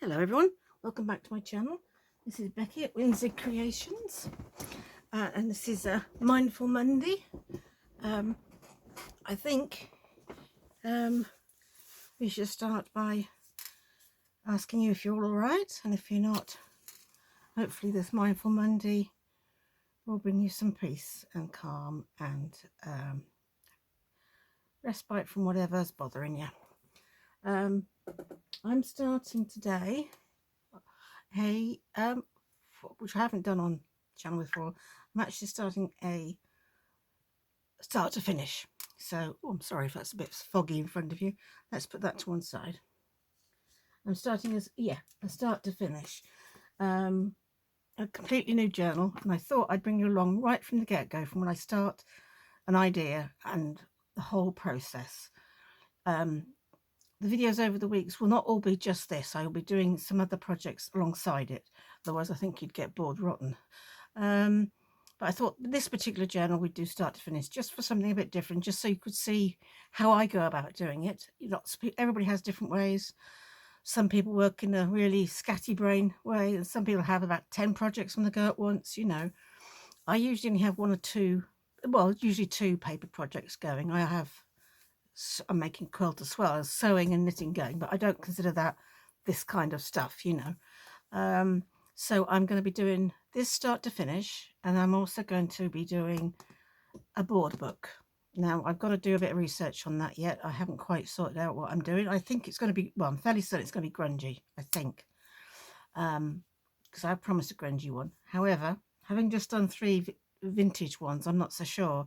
Hello everyone, welcome back to my channel. This is Becky at Windsor Creations, and this is a Mindful Monday. I think we should start by asking you if you're all right, and if you're not, hopefully this Mindful Monday will bring you some peace and calm and respite from whatever's bothering you. I'm starting today which I haven't done on the channel before. I'm actually starting a start to finish. So, I'm sorry if that's a bit foggy in front of you. Let's put that to one side. I'm starting a start to finish. A completely new journal, and I thought I'd bring you along right from the get-go, from when I start an idea and the whole process. The videos over the weeks will not all be just this. I will be doing some other projects alongside it. Otherwise, I think you'd get bored rotten. But I thought this particular journal we'd do start to finish, just for something a bit different, just so you could see how I go about doing it. Everybody has different ways. Some people work in a really scatty-brain way, and some people have about 10 projects on the go at once. You know, I usually only have one or two, well, usually two paper projects going. I'm making quilt as well as sewing and knitting going, but I don't consider that this kind of stuff, you know. So I'm going to be doing this start to finish, and I'm also going to be doing a board book. Now, I've got to do a bit of research on that yet. I haven't quite sorted out what I'm doing. I think it's going to be, well, I'm fairly certain it's going to be grungy, I think, because I promised a grungy one. However, having just done 3 vintage ones, I'm not so sure.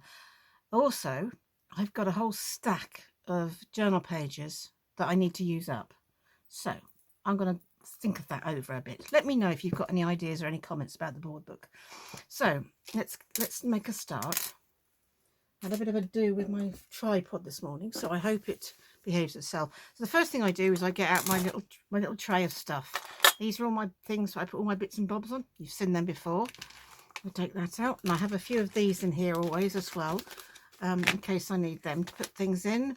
Also, I've got a whole stack of journal pages that I need to use up. So I'm going to think of that over a bit. Let me know if you've got any ideas or any comments about the board book. So let's make a start. I had a bit of a do with my tripod this morning, so I hope it behaves itself. So the first thing I do is I get out my little tray of stuff. These are all my things I put all my bits and bobs on. You've seen them before. I'll take that out, and I have a few of these in here always as well, in case I need them to put things in.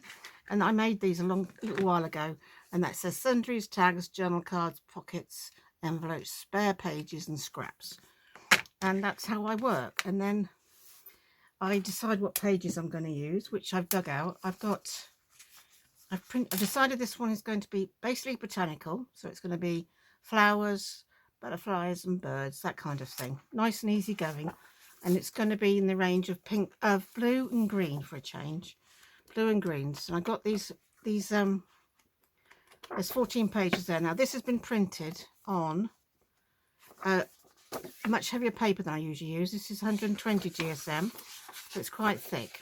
And I made these a little while ago, and that says sundries, tags, journal cards, pockets, envelopes, spare pages and scraps. And that's how I work. And then I decide what pages I'm going to use, which I've dug out. I've decided this one is going to be basically botanical, so it's going to be flowers, butterflies and birds, that kind of thing. Nice and easy going. And it's going to be in the range of blue and green for a change. Blue and greens. And I got these there's 14 pages there. Now this has been printed on much heavier paper than I usually use. This is 120 GSM, so it's quite thick,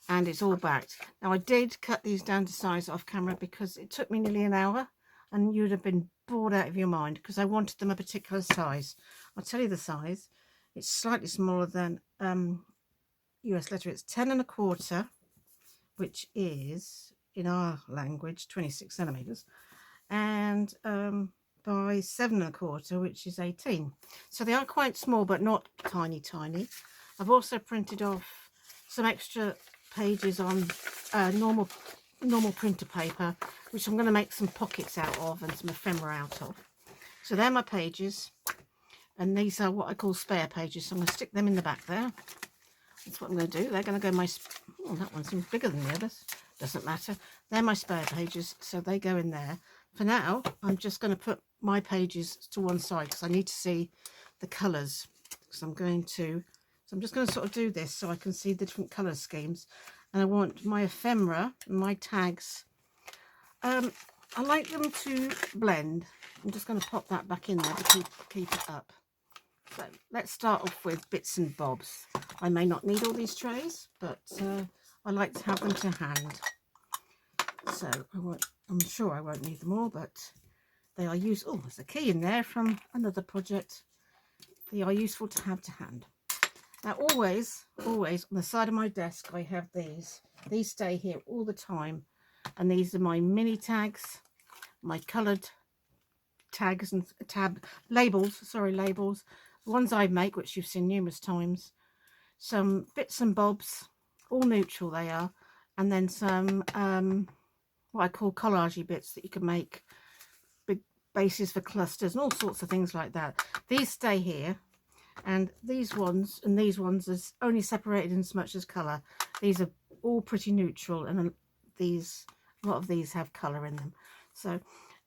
and it's all backed. Now I did cut these down to size off camera because it took me nearly an hour, and you'd have been bored out of your mind because I wanted them a particular size. I'll tell you the size. It's slightly smaller than US letter. It's 10 1/4, which is in our language 26 centimeters, and by 7 1/4, which is 18. So they are quite small, but not tiny. I've also printed off some extra pages on normal printer paper, which I'm going to make some pockets out of and some ephemera out of. So they're my pages, and these are what I call spare pages, so I'm going to stick them in the back there. That's what I'm going to do. They're going to go oh, that one seems bigger than the others. Doesn't matter. They're my spare pages, so they go in there. For now, I'm just going to put my pages to one side because I need to see the colours. So I'm just going to sort of do this so I can see the different colour schemes. And I want my ephemera and my tags. I like them to blend. I'm just going to pop that back in there to keep it up. So let's start off with bits and bobs. I may not need all these trays, but I like to have them to hand. So I'm sure I won't need them all, but they are useful. Oh, there's a key in there from another project. They are useful to have to hand. Now, always on the side of my desk, I have these. These stay here all the time, and these are my mini tags, my coloured tags and labels. The ones I make, which you've seen numerous times. Some bits and bobs, all neutral they are, and then some what I call collagey bits that you can make, big bases for clusters and all sorts of things like that. These stay here, and these ones is only separated in so much as colour. These are all pretty neutral, and a lot of these have colour in them. So,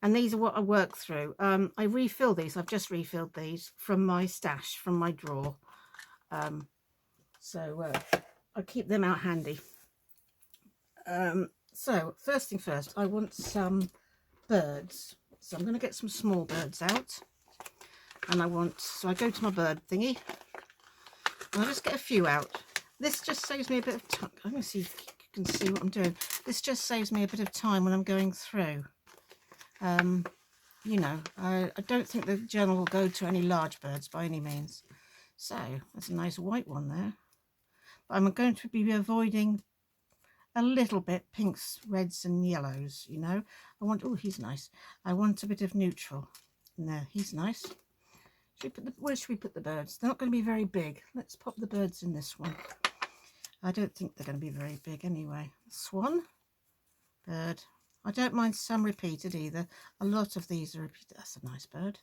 and these are what I work through. I refill these. I've just refilled these from my stash, from my drawer. So I keep them out handy. So first thing first, I want some birds. So I'm going to get some small birds out. And so I go to my bird thingy. And I just get a few out. This just saves me a bit of time. I'm going to see if you can see what I'm doing. This just saves me a bit of time when I'm going through. You know, I don't think the journal will go to any large birds by any means. So that's a nice white one there. But I'm going to be avoiding a little bit pinks, reds and yellows, you know. Oh, he's nice. I want a bit of neutral in there. He's nice. Where should we put the birds? They're not going to be very big. Let's pop the birds in this one. I don't think they're going to be very big anyway. Swan, bird. I don't mind some repeated either. A lot of these are repeated. That's a nice bird.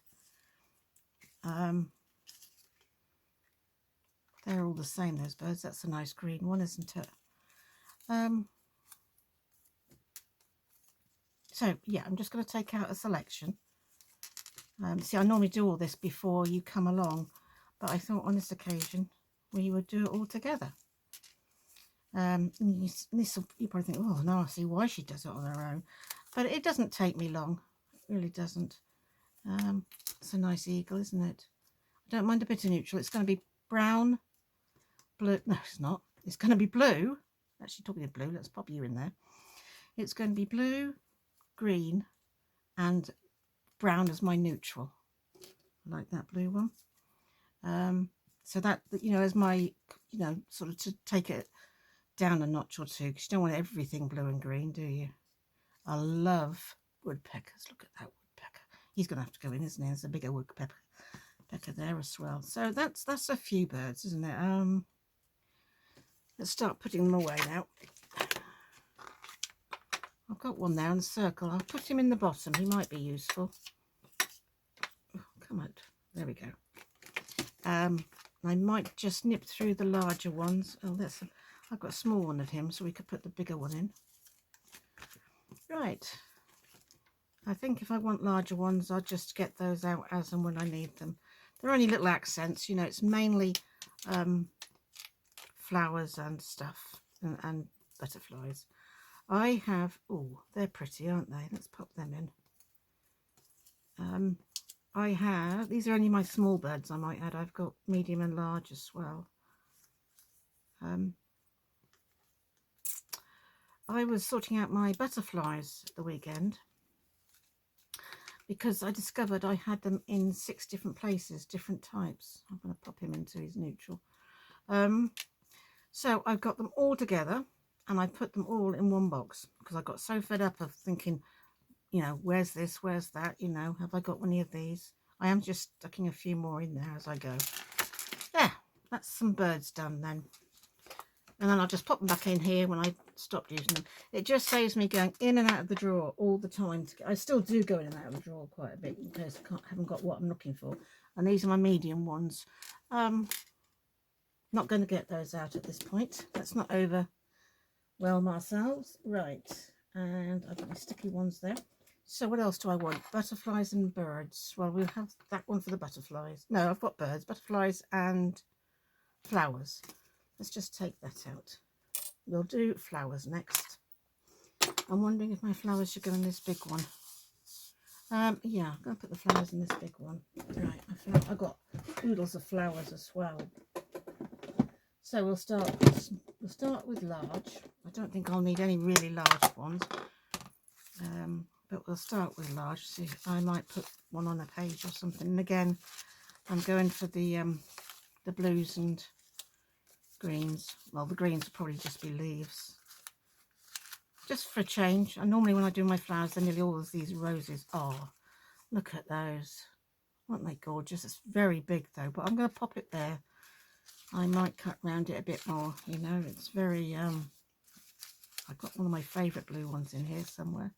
They're all the same, those birds. That's a nice green one, isn't it? So yeah, I'm just going to take out a selection. See, I normally do all this before you come along, but I thought on this occasion we would do it all together. You probably think, oh, now I see why she does it on her own. But it doesn't take me long. It really doesn't. It's a nice eagle, isn't it? I don't mind a bit of neutral. It's going to be brown, blue. No, it's not. It's going to be blue. Actually, talking of blue, let's pop you in there. It's going to be blue, green, and brown as my neutral. I like that blue one. So that, you know, as my, you know, sort of to take it down a notch or two, because you don't want everything blue and green, do you? I love woodpeckers. Look at that woodpecker. He's going to have to go in, isn't he? There's a bigger woodpecker there as well. So that's a few birds, isn't it? Let's start putting them away now. I've got one there in a circle. I'll put him in the bottom. He might be useful. Oh, come on. There we go. I might just nip through the larger ones. Oh, I've got a small one of him, so we could put the bigger one in. Right. I think if I want larger ones, I'll just get those out as and when I need them. They're only little accents, you know. It's mainly flowers and stuff and butterflies. I have, oh, they're pretty, aren't they? Let's pop them in. I have, these are only my small birds, I might add. I've got medium and large as well. I was sorting out my butterflies at the weekend because I discovered I had them in 6 different places, different types. I'm going to pop him into his neutral. So I've got them all together and I put them all in one box because I got so fed up of thinking, you know, where's this, where's that, you know, have I got any of these? I am just stucking a few more in there as I go. There, that's some birds done then. And then I'll just pop them back in here when I stopped using them. It just saves me going in and out of the drawer all the time. I still do go in and out of the drawer quite a bit in case I haven't got what I'm looking for. And these are my medium ones. Not going to get those out at this point. That's not over well ourselves. Right. And I've got my sticky ones there. So what else do I want? Butterflies and birds. Well, we'll have that one for the butterflies. No, I've got birds, butterflies and flowers. Let's just take that out. We'll do flowers next. I'm wondering if my flowers should go in this big one. Yeah, I'm going to put the flowers in this big one. Right, I've got oodles of flowers as well. So we'll start with large. I don't think I'll need any really large ones. But we'll start with large. See, I might put one on a page or something. And again, I'm going for the blues and greens. Well, the greens will probably just be leaves. Just for a change. And normally when I do my flowers, they're nearly all of these roses. Oh, look at those. Aren't they gorgeous? It's very big though, but I'm going to pop it there. I might cut round it a bit more, you know. It's very, I've got one of my favourite blue ones in here somewhere.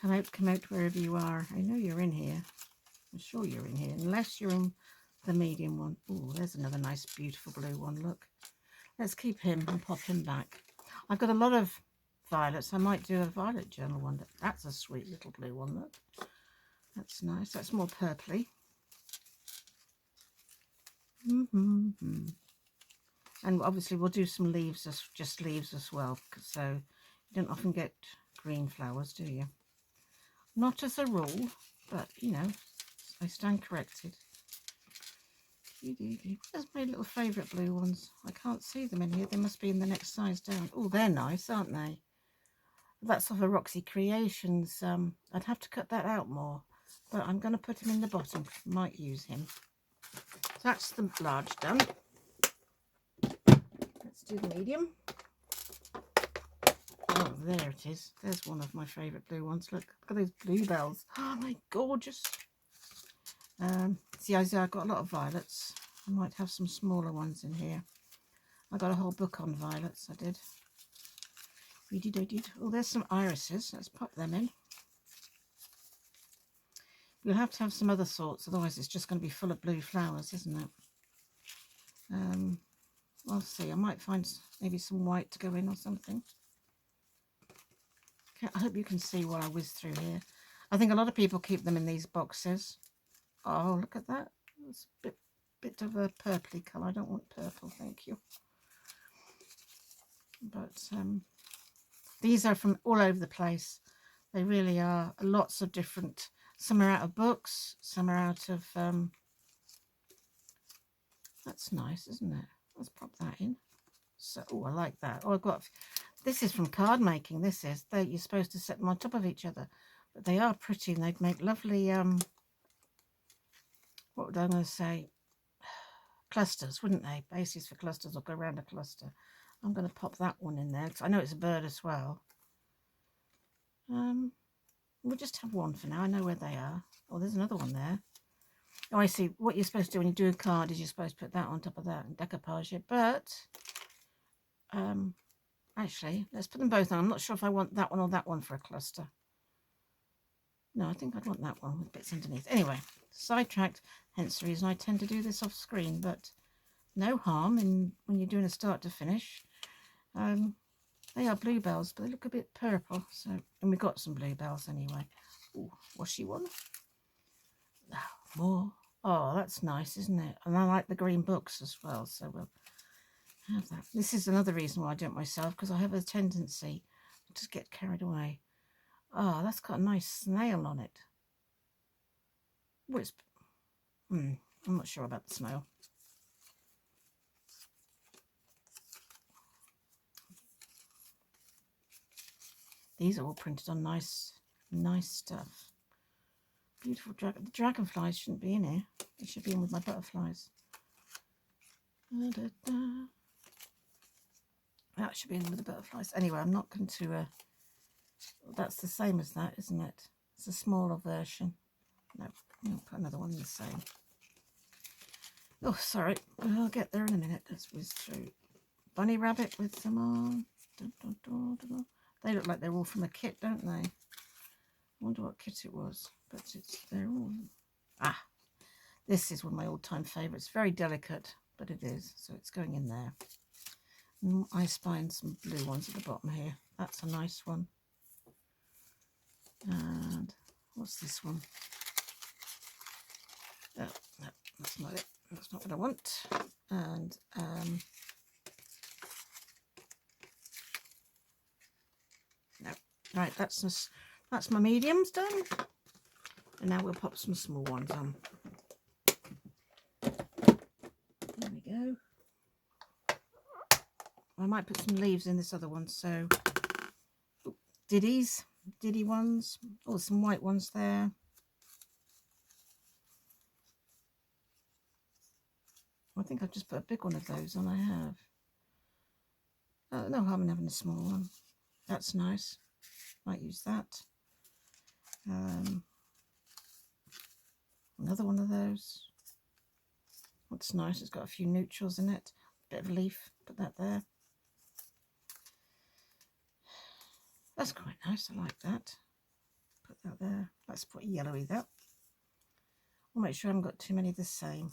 Come out wherever you are. I know you're in here. I'm sure you're in here, unless you're in the medium one. Oh, there's another nice, beautiful blue one. Look. Let's keep him and pop him back. I've got a lot of violets. I might do a violet journal one. That's a sweet little blue one. Look. That's nice. That's more purpley. And obviously we'll do some leaves, just leaves as well. So you don't often get green flowers, do you? Not as a rule, but you know, I stand corrected. Where's my little favourite blue ones? I can't see them in here. They must be in the next size down. Oh, they're nice, aren't they? That's off of Roxy Creations. I'd have to cut that out more, but I'm going to put him in the bottom. Might use him. So that's the large done. Let's do the medium. Oh, there it is. There's one of my favourite blue ones. Look at those bluebells. Oh, my gorgeous. See, I've got a lot of violets. I might have some smaller ones in here. I got a whole book on violets, I did. Oh, there's some irises. Let's pop them in. We'll have to have some other sorts, otherwise it's just going to be full of blue flowers, isn't it? I'll see. I might find maybe some white to go in or something. Okay, I hope you can see what I whiz through here. I think a lot of people keep them in these boxes. Oh, look at that. It's a bit of a purpley colour. I don't want purple, thank you. But these are from all over the place. They really are. Lots of different. Some are out of books. Some are out of... that's nice, isn't it? Let's pop that in. So, oh, I like that. Oh, I've got... This is from card making. This is. You're supposed to set them on top of each other. But they are pretty and they'd make lovely... what would I going to say? Clusters, wouldn't they? Bases for clusters, or go around a cluster. I'm going to pop that one in there because I know it's a bird as well. We'll just have one for now. I know where they are. Oh, there's another one there. Oh, I see. What you're supposed to do when you do a card is you're supposed to put that on top of that and decoupage it. But actually, let's put them both on. I'm not sure if I want that one or that one for a cluster. No, I think I'd want that one with bits underneath. Anyway, sidetracked, hence the reason I tend to do this off screen, but no harm in when you're doing a start to finish. They are bluebells, but they look a bit purple. So, and we got some bluebells anyway. Ooh, washy one. Oh, more. Oh, that's nice, isn't it? And I like the green books as well, so we'll have that. This is another reason why I do it myself, because I have a tendency to get carried away. Oh, that's got a nice snail on it. Well, it's, I'm not sure about the snail. These are all printed on nice stuff. Beautiful dragon. The dragonflies shouldn't be in here. They should be in with my butterflies. That should be in with the butterflies. Anyway, I'm not going to... that's the same as that, isn't it? It's a smaller version. No, I'll put another one in the same. Oh, sorry. I'll get there in a minute. Let's whiz through. Bunny rabbit with some on. Dun, dun, dun, dun, dun. They look like they're all from a kit, don't they? I wonder what kit it was. But they're all... Ah, this is one of my all-time favourites. Very delicate, but it is. So it's going in there. And I spy some blue ones at the bottom here. That's a nice one. And what's this one? Oh, no, that's not it. That's not what I want. And no. Right, that's my mediums done. And now we'll pop some small ones on. There we go. I might put some leaves in this other one. So Diddy ones. Oh, some white ones there. I think I've just put a big one of those on. I have. No harm in having a small one. That's nice. Might use that. Another one of those. What's nice, it's got a few neutrals in it. Bit of a leaf. Put that there. That's quite nice. I like that. put that there. Let's put yellowy that. I'll make sure I haven't got too many the same.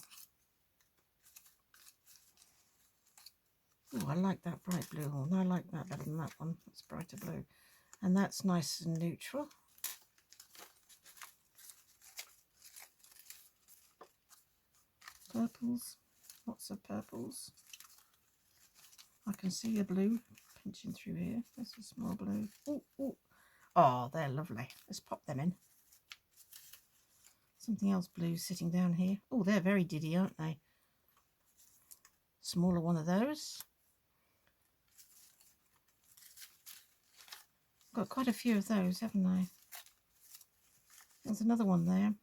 Oh, I like that bright blue one. I like that better than that one. That's brighter blue. And that's nice and neutral. Purples. Lots of purples. I can see a blue pinching through here. There's a small blue. Oh, oh. Oh, they're lovely. Let's pop them in. Something else blue sitting down here. Oh, they're very diddy, aren't they? Smaller one of those. Got quite a few of those, haven't I? There's another one there.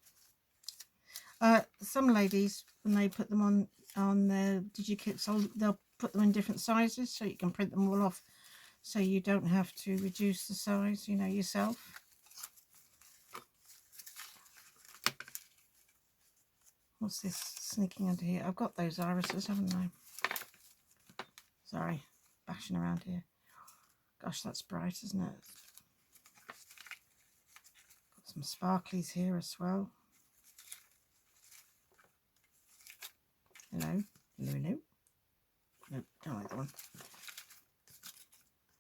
Some ladies, when they put them on their DigiKits, they'll put them in different sizes so you can print them all off, so you don't have to reduce the size, you know, yourself. What's this sneaking under here? I've got those irises, haven't I? Sorry, bashing around here. Gosh, that's bright, isn't it? Got some sparklies here as well. Hello, hello, hello. Nope, don't like that one.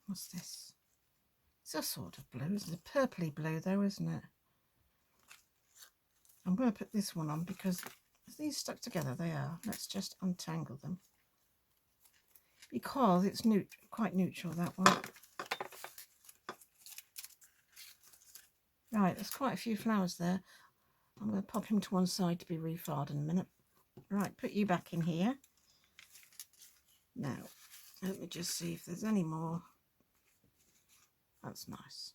What's this? It's a sort of blue. It's a purpley blue though, isn't it? I'm going to put this one on because these stuck together, they are. Let's just untangle them. Because it's quite neutral, that one. Right, there's quite a few flowers there. I'm going to pop him to one side to be refiled in a minute. Right, put you back in here. Now, let me just see if there's any more. That's nice.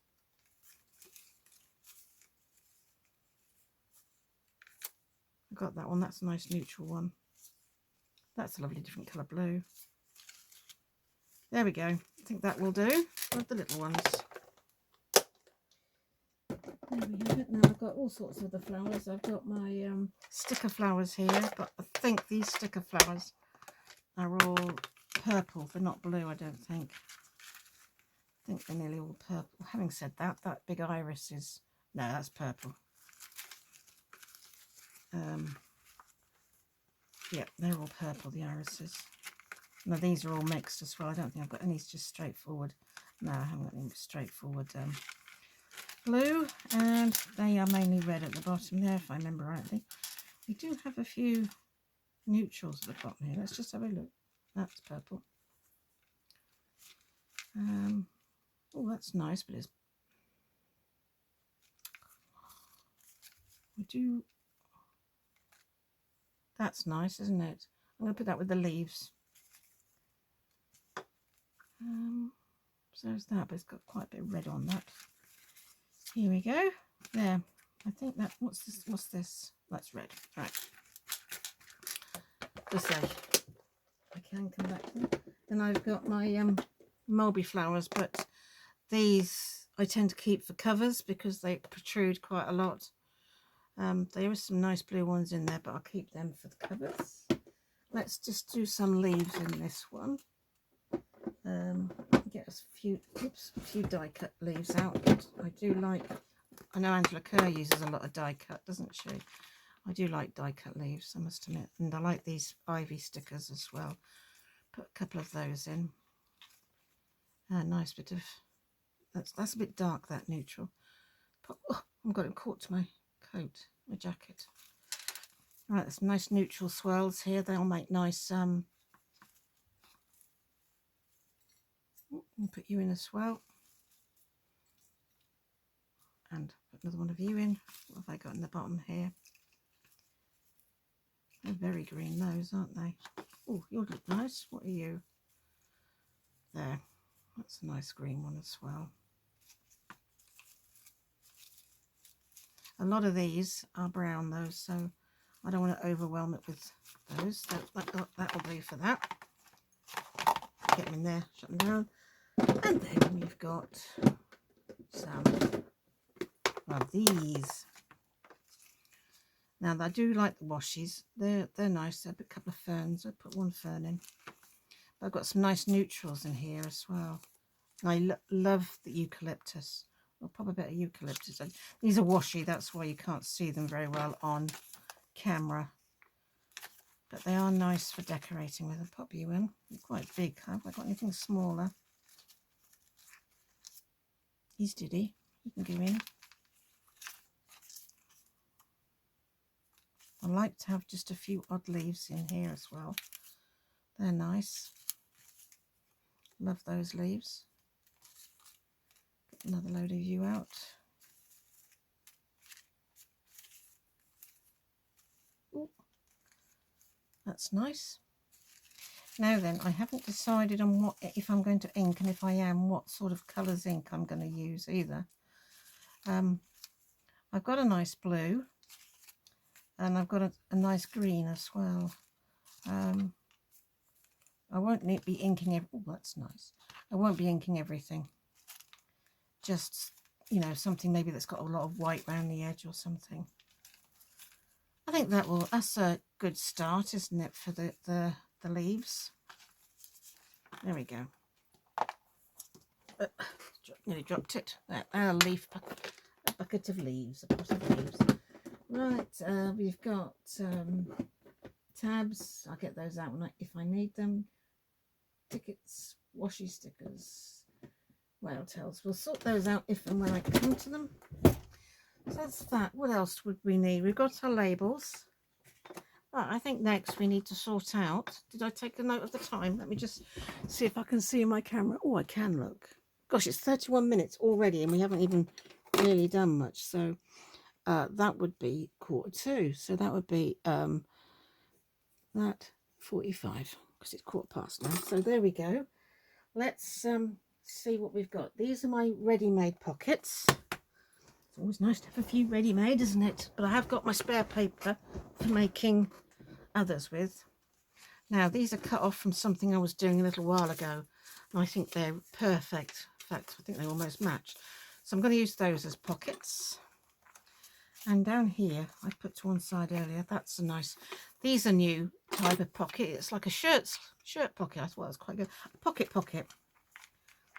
I got that one. That's a nice neutral one. That's a lovely different colour blue. There we go. I think that will do with the little ones. There we have it. Now I've got all sorts of the flowers. I've got my sticker flowers here, but I think these sticker flowers are all purple. They're not blue, I don't think. I think they're nearly all purple. Having said that, that big iris is... No, that's purple. Yep, they're all purple, the irises. Now these are all mixed as well. I don't think I've got any just straightforward. No, I haven't got any straightforward blue, and they are mainly red at the bottom there, if I remember rightly. We do have a few neutrals at the bottom here. Let's just have a look. That's purple. Oh, that's nice, but it's... We do... That's nice, isn't it? I'm going to put that with the leaves. So there's that, but it's got quite a bit of red on that. Here we go. There. I think that... What's this? What's this? That's red. Right. Just say I can come back to them. Then I've got my mulberry flowers, but these I tend to keep for covers because they protrude quite a lot. There are some nice blue ones in there, but I'll keep them for the covers. Let's just do some leaves in this one. Get a few die cut leaves out. I do like... I know Angela Kerr uses a lot of die cut, doesn't she? I do like die cut leaves, I must admit, and I like these ivy stickers as well. Put a couple of those in. A nice bit of... That's a bit dark, that neutral. Oh, I've got it caught to my coat, my jacket. Right, there's some nice neutral swirls here. They'll make nice... I'll put you in as well. And put another one of you in. What have I got in the bottom here? They're very green, those, aren't they? Oh, you look nice. What are you? There. That's a nice green one as well. A lot of these are brown, though, so I don't want to overwhelm it with those. That will do for that. Get them in there, shut them down. And then you've got some of these. Now, I do like the washes. They're nice. I've put a couple of ferns. I put one fern in. But I've got some nice neutrals in here as well. And I love the eucalyptus. I'll pop a bit of eucalyptus in. These are washy, that's why you can't see them very well on camera. But they are nice for decorating with. I'll pop you in. They're quite big. Have I got anything smaller? He's Diddy. You can go in. I like to have just a few odd leaves in here as well. They're nice. Love those leaves. Get another load of you out. Ooh, that's nice. Now then, I haven't decided on what, if I'm going to ink, and if I am, what sort of colours ink I'm going to use either. I've got a nice blue, and I've got a nice green as well. I won't be inking oh, that's nice. I won't be inking everything. Just, you know, something maybe that's got a lot of white around the edge or something. I think that's a good start, isn't it, for the leaves? There we go. Nearly dropped it. A leaf bucket, a bucket of leaves, a pot of leaves. Right, we've got tabs. I'll get those out if I need them. Tickets, washi stickers, whale tails. We'll sort those out if and when I come to them. So that's that. What else would we need? We've got our labels. But I think next we need to sort out. Did I take a note of the time? Let me just see if I can see my camera. Oh, I can look. Gosh, it's 31 minutes already and we haven't even really done much. So that would be 1:45. So that would be that 45 because it's 1:15 now. So there we go. Let's see what we've got. These are my ready-made pockets. It's always nice to have a few ready-made, isn't it? But I have got my spare paper for making others with. Now, these are cut off from something I was doing a little while ago, and I think they're perfect. In fact, I think they almost match. So I'm going to use those as pockets. And down here, I put to one side earlier. That's a nice. These are new type of pocket. It's like a shirt pocket. I thought it was quite good. A pocket.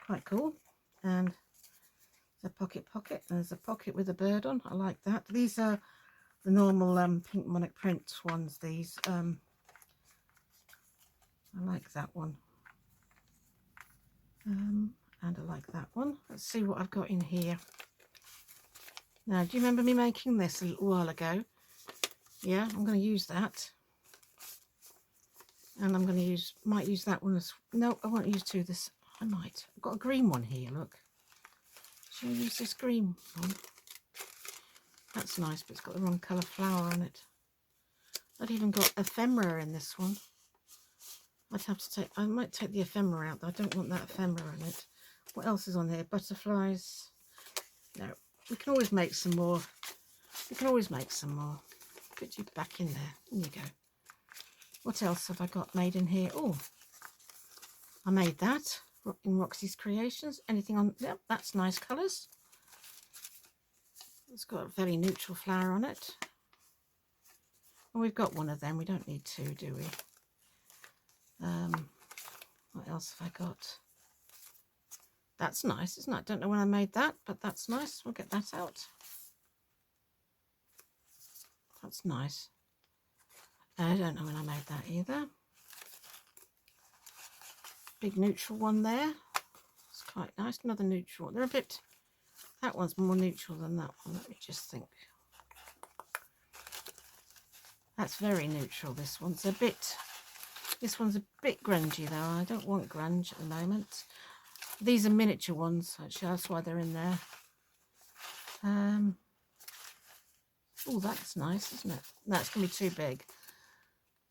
Quite cool. And a pocket. There's a pocket with a bird on. I like that. These are the normal Pink Monarch Prints ones. These I like that one. And I like that one. Let's see what I've got in here. Now, do you remember me making this a little while ago? Yeah, I'm going to use that. And I'm going to might use that one as, no, I won't use two of this. I might. I've got a green one here, look. Shall I use this green one? That's nice, but it's got the wrong colour flower on it. I've even got ephemera in this one. I'd have to take, I might take the ephemera out, though I don't want that ephemera in it. What else is on here? Butterflies. No, we can always make some more. We can always make some more. Put you back in there. There you go. What else have I got made in here? Oh, I made that in Roxy's Creations. Anything on? Yep, that's nice colours. It's got a very neutral flower on it. And we've got one of them. We don't need two, do we? What else have I got? That's nice, isn't it? I don't know when I made that, but that's nice. We'll get that out. That's nice. I don't know when I made that either. Big neutral one there. It's quite nice. Another neutral. They're a bit, that one's more neutral than that one. Let me just think. That's very neutral. This one's a bit grungy though. I don't want grunge at the moment. These are miniature ones, actually, that's why they're in there. Oh, that's nice, isn't it? That's going to be too big.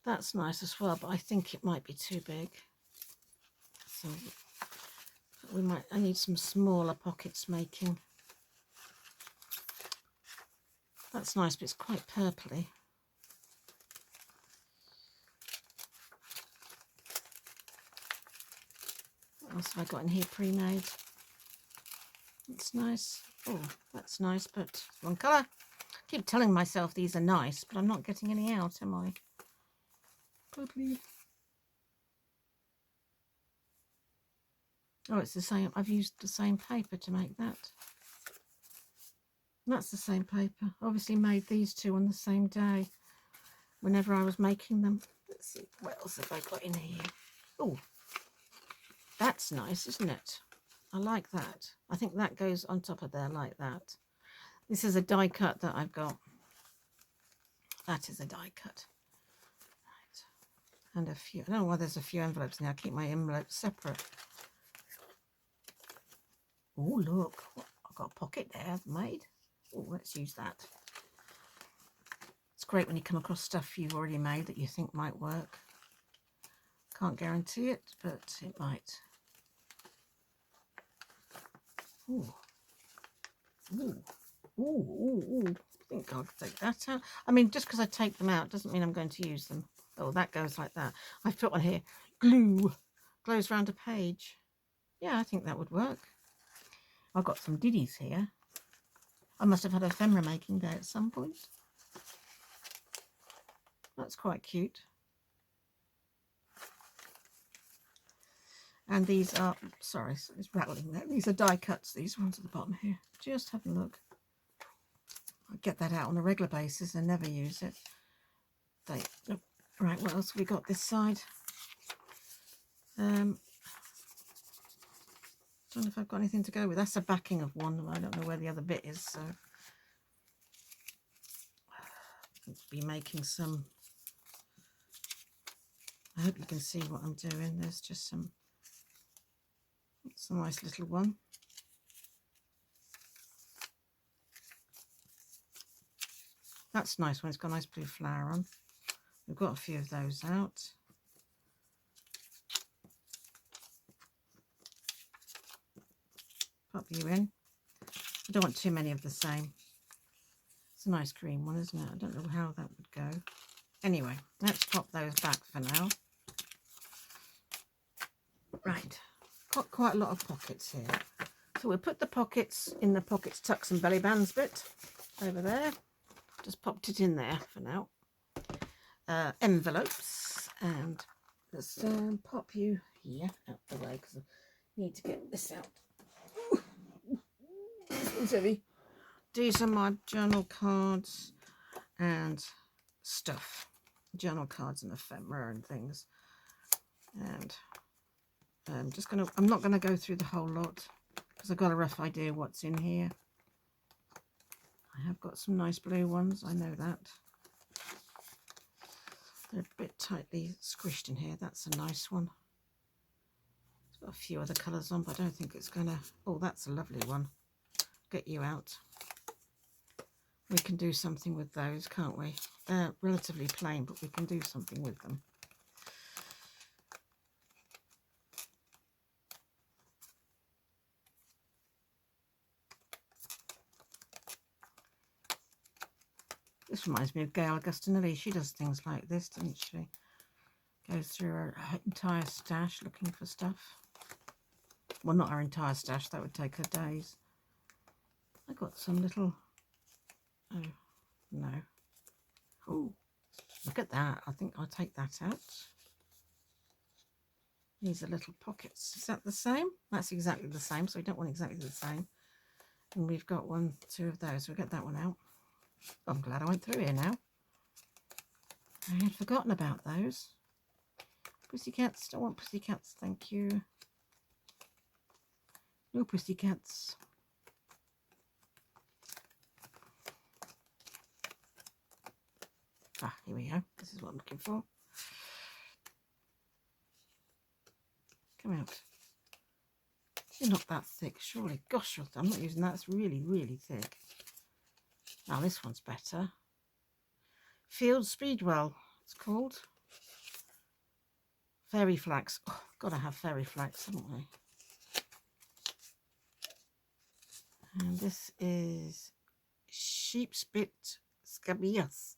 That's nice as well, but I think it might be too big. So I need some smaller pockets making. That's nice, but it's quite purpley. What else have I got in here pre-made? That's nice. Oh, that's nice, but wrong colour. I keep telling myself these are nice, but I'm not getting any out, am I? Probably. Oh, it's the same. I've used the same paper to make that. That's the same paper. Obviously made these two on the same day whenever I was making them. Let's see, what else have I got in here? Oh, that's nice, isn't it? I like that. I think that goes on top of there like that. This is a die cut that I've got. That is a die cut. Right. And a few, I don't know why there's a few envelopes now. I keep my envelopes separate. Oh, look. I've got a pocket there made. Oh, let's use that. It's great when you come across stuff you've already made that you think might work. Can't guarantee it, but it might. Ooh. Ooh. Ooh, ooh, ooh. I think I'll take that out. I mean, just because I take them out doesn't mean I'm going to use them. Oh, that goes like that. I've put on here, glue. Glows around a page. Yeah, I think that would work. I've got some diddies here. I must have had a ephemera making day at some point. That's quite cute. And these are, sorry, it's rattling there. These are die cuts, these ones at the bottom here. Just have a look. I get that out on a regular basis and never use it. Oh, right, what else have we got this side? Don't know if I've got anything to go with. That's the backing of one. I don't know where the other bit is, so I'll be making some. I hope you can see what I'm doing. There's just some. It's a nice little one. That's nice one. It's got a nice blue flower on. We've got a few of those out. Pop you in. I don't want too many of the same. It's a nice green one, isn't it? I don't know how that would go. Anyway, let's pop those back for now. Right, got quite a lot of pockets here. So we'll put the pockets in the pockets, tucks and belly bands bit over there. Just popped it in there for now. Envelopes, and let's pop you here out the way because I need to get this out. This one's heavy. These are my journal cards and stuff. Journal cards and ephemera and things. And I'm not gonna go through the whole lot because I've got a rough idea what's in here. I have got some nice blue ones, I know that. They're a bit tightly squished in here. That's a nice one. It's got a few other colours on, but I don't think it's gonna. Oh, that's a lovely one. Get you out. We can do something with those, can't we? They're relatively plain, but we can do something with them. This reminds me of Gail Augustinelli. She does things like this, doesn't she? Goes through her entire stash looking for stuff. Well, not her entire stash. That would take her days. I got some little... Oh, no. Oh, look at that. I think I'll take that out. These are little pockets. Is that the same? That's exactly the same, so we don't want exactly the same. And we've got two of those. We'll get that one out. I'm glad I went through here now. I had forgotten about those. Pussycats. Don't want pussycats, thank you. No pussycats. Ah, here we go. This is what I'm looking for. Come out. You're not that thick, surely. Gosh, I'm not using that. It's really, really thick. Now this one's better. Field Speedwell, it's called. Fairy flax. Oh, gotta have fairy flax, haven't we? And this is sheepspit scabious.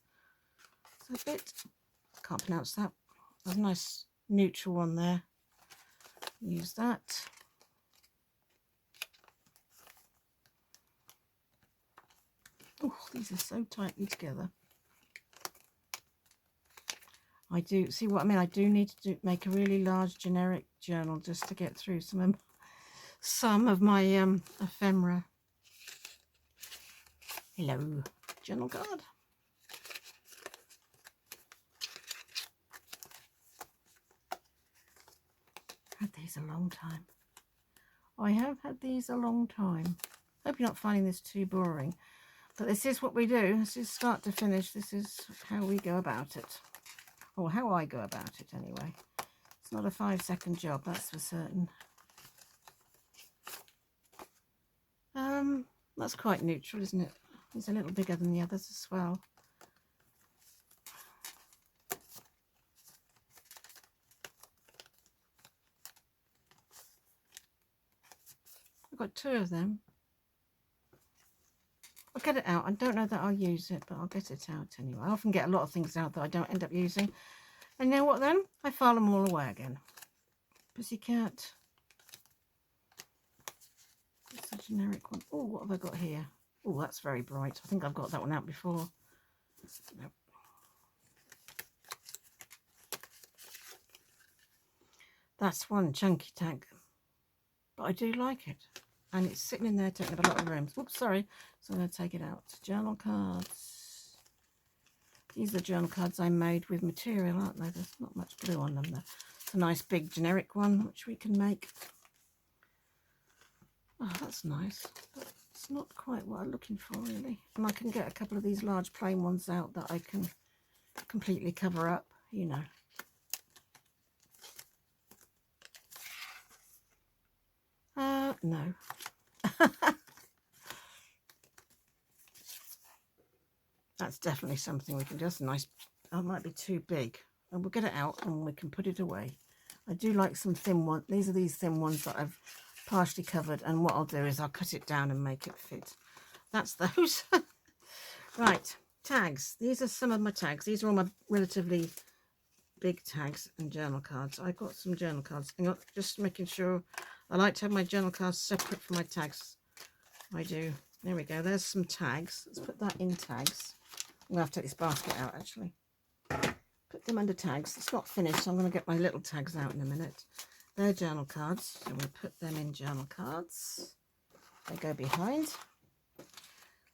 Is that it? Can't pronounce that. There's a nice neutral one there. Use that. Oh, these are so tightly together. I do see what I mean. I do need to make a really large generic journal just to get through some of my ephemera. Hello, journal card. Had these a long time. I have had these a long time. Hope you're not finding this too boring. But this is what we do. This is start to finish. This is how we go about it. Or how I go about it anyway. It's not a 5-second job, that's for certain. That's quite neutral, isn't it? It's a little bigger than the others as well. I've got 2 of them. I'll get it out. I don't know that I'll use it, but I'll get it out anyway. I often get a lot of things out that I don't end up using. And you know what then? I file them all away again. Pussycat. It's a generic one. Oh, what have I got here? Oh, that's very bright. I think I've got that one out before. Nope. That's one chunky tag. But I do like it. And it's sitting in there taking up a lot of room. Oops, sorry. So I'm going to take it out. Journal cards. These are journal cards I made with material, aren't they? There's not much glue on them though. It's a nice big generic one, which we can make. Oh, that's nice. But it's not quite what I'm looking for, really. And I can get a couple of these large plain ones out that I can completely cover up, you know. No. That's definitely something we can do. That's nice. Oh, it might be too big. And we'll get it out and we can put it away. I do like some thin ones. These are these thin ones that I've partially covered. And what I'll do is I'll cut it down and make it fit. That's those. Right. Tags. These are some of my tags. These are all my relatively big tags and journal cards. I've got some journal cards. Hang on, just making sure. I like to have my journal cards separate from my tags. I do. There we go. There's some tags. Let's put that in tags. I'm going to have to take this basket out, actually. Put them under tags. It's not finished, so I'm going to get my little tags out in a minute. They're journal cards. So we'll put them in journal cards. They go behind.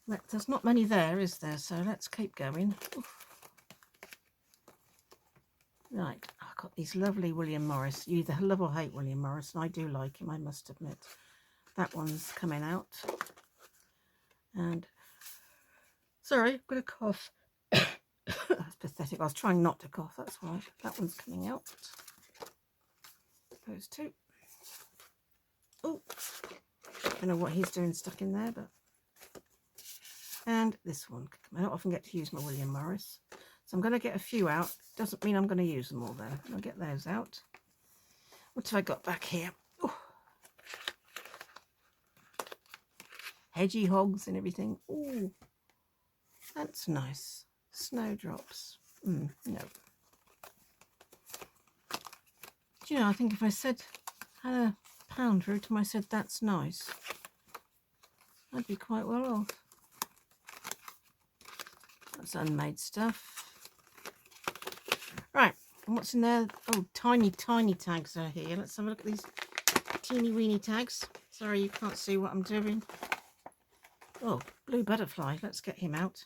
There's not many there, is there? So let's keep going. Oof. Right, I've got these lovely William Morris. You either love or hate William Morris, and I do like him, I must admit. That one's coming out. And, sorry, I've got a cough. That's pathetic. I was trying not to cough, that's why. That one's coming out. Those 2. Oh, I don't know what he's doing stuck in there, but... And this one. I don't often get to use my William Morris. So I'm going to get a few out. Doesn't mean I'm going to use them all though. I'll get those out. What have I got back here? Oh. Hedgy hogs and everything. Oh, that's nice. Snowdrops. No. Do you know, I think if I said, had a pound for it, and I said that's nice, I'd be quite well off. That's unmade stuff. Right, and what's in there? Oh, tiny tags are here. Let's have a look at these teeny weeny tags. Sorry, you can't see what I'm doing. Oh, blue butterfly. Let's get him out.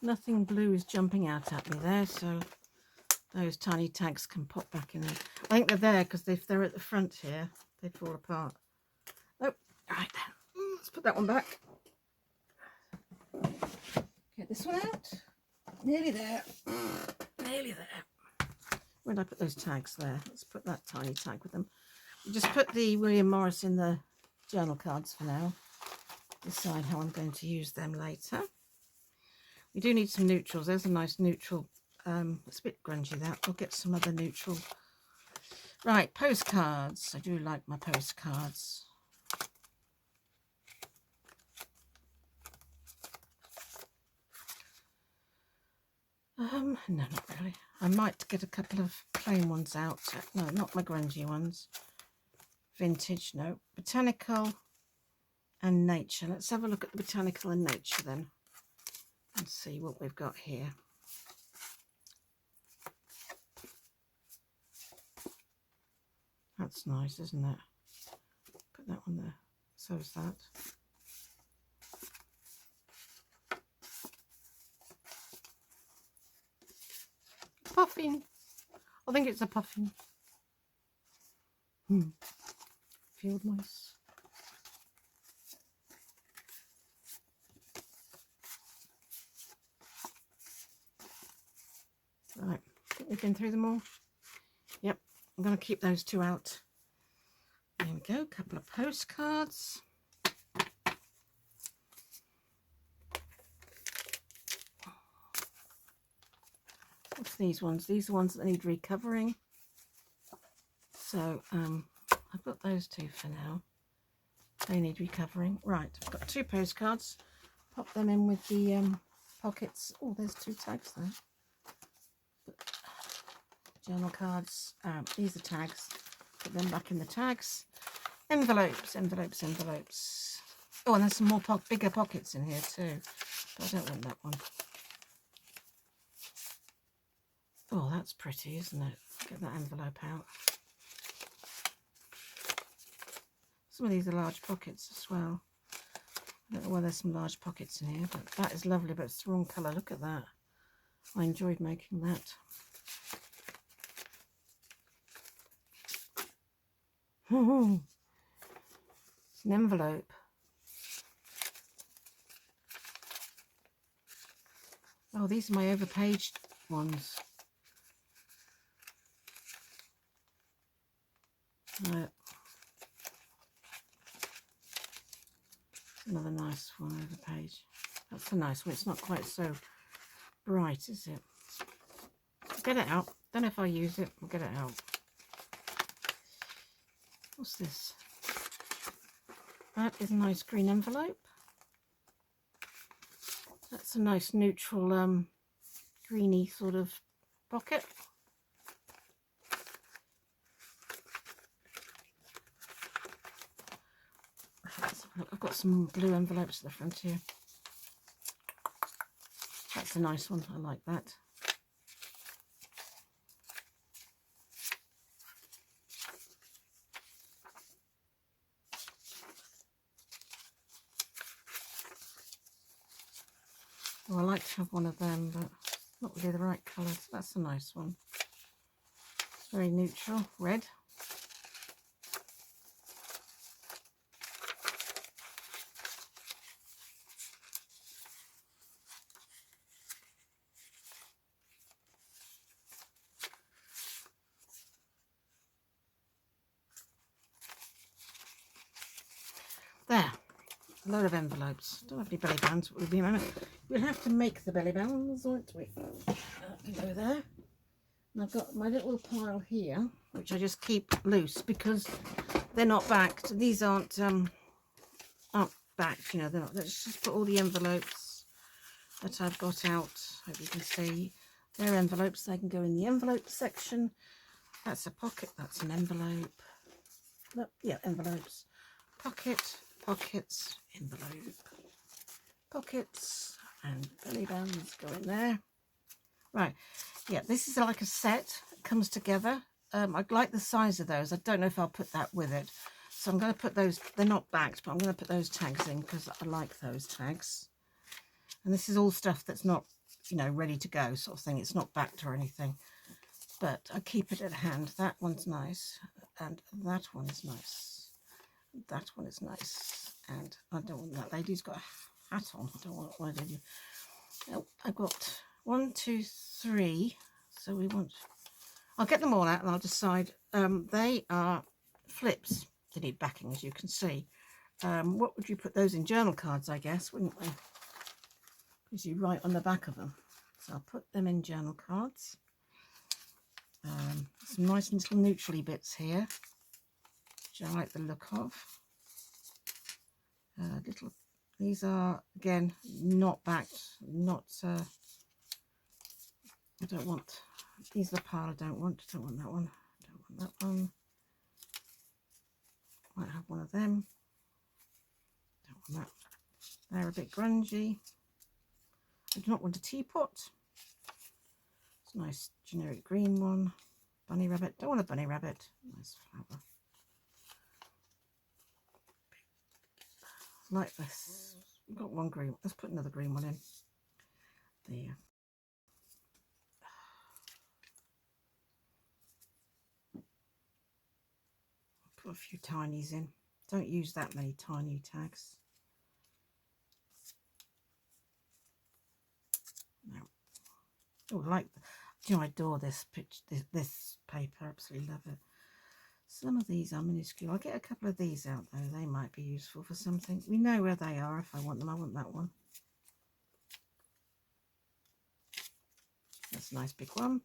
Nothing blue is jumping out at me there, so those tiny tags can pop back in there. I think they're there because if they're at the front here, they fall apart. Oh, right then. Let's put that one back. Get this one out. Nearly there. Nearly there. Where did I put those tags there? Let's put that tiny tag with them. Just put the William Morris in the journal cards for now. Decide how I'm going to use them later. We do need some neutrals. There's a nice neutral. It's a bit grungy, that. We'll get some other neutral. Right, postcards. I do like my postcards. No, not really. I might get a couple of plain ones out. No, not my grungy ones. Vintage, no. Botanical and nature. Let's have a look at the botanical and nature then. And see what we've got here. That's nice, isn't it? Put that one there. So is that. Puffin. I think it's a puffin. Field mice. Right, we've been through them all. Yep, I'm going to keep those two out. There we go, a couple of postcards. What's these ones? These are ones that need recovering. So I've got those two for now. They need recovering. Right, I've got two postcards. Pop them in with the pockets. Oh, there's two tags there. Journal cards. These are tags. Put them back in the tags. Envelopes, envelopes, envelopes. Oh, and there's some more bigger pockets in here too. But I don't want that one. Oh, that's pretty, isn't it? Get that envelope out. Some of these are large pockets as well. I don't know why there's some large pockets in here, but that is lovely, but it's the wrong colour. Look at that. I enjoyed making that. It's an envelope. Oh, these are my overpaged ones. Right. Another nice one overpage. That's a nice one. It's not quite so bright, is it? Get it out. Don't know if I use it. We'll get it out. What's this? That is a nice green envelope. That's a nice neutral greeny sort of pocket. I've got some blue envelopes at the front here. That's a nice one. I like that. Oh, I like to have one of them, but not really the right colour. That's a nice one. It's very neutral, red. There, a load of envelopes. Don't have any belly bands, but we'll have to make the belly bands, won't we? Below there. And I've got my little pile here, which I just keep loose because they're not backed. These aren't backed, you know, they're not. Let's just put all the envelopes that I've got out. Hope you can see. They're envelopes. They can go in the envelope section. That's a pocket. That's an envelope. Look, yeah, envelopes. Pocket. Pockets, envelope, pockets, and belly bands go in there. Right, yeah, this is like a set. It comes together. I'd like the size of those. I don't know if I'll put that with it. So I'm going to put those, they're not backed, but I'm going to put those tags in because I like those tags. And this is all stuff that's not, you know, ready to go sort of thing. It's not backed or anything. But I keep it at hand. That one's nice. And that one is nice. That one is nice, and I don't want that lady's got a hat on. I don't want one of you. Oh, I've got 1, 2, 3. So we want. I'll get them all out and I'll decide. They are flips. They need backing, as you can see. What would you put those in? Journal cards, I guess, wouldn't we? Because you write on the back of them. So I'll put them in journal cards. Some nice little neutrally bits here, which I like the look of. These are again not backed, not. I don't want. These are the pile I don't want. Don't want that one. Don't want that one. Might have one of them. Don't want that. They're a bit grungy. I do not want a teapot. It's a nice generic green one. Bunny rabbit. Don't want a bunny rabbit. Nice flower. like this. We've got one green. Let's put another green one in. There. Put a few tinies in. Don't use that many tiny tags. No. Oh, I like. Do you know, I adore this picture. This paper. Absolutely love it. Some of these are minuscule. I'll get a couple of these out though. They might be useful for something. We know where they are. If I want them, I want that one. That's a nice big one.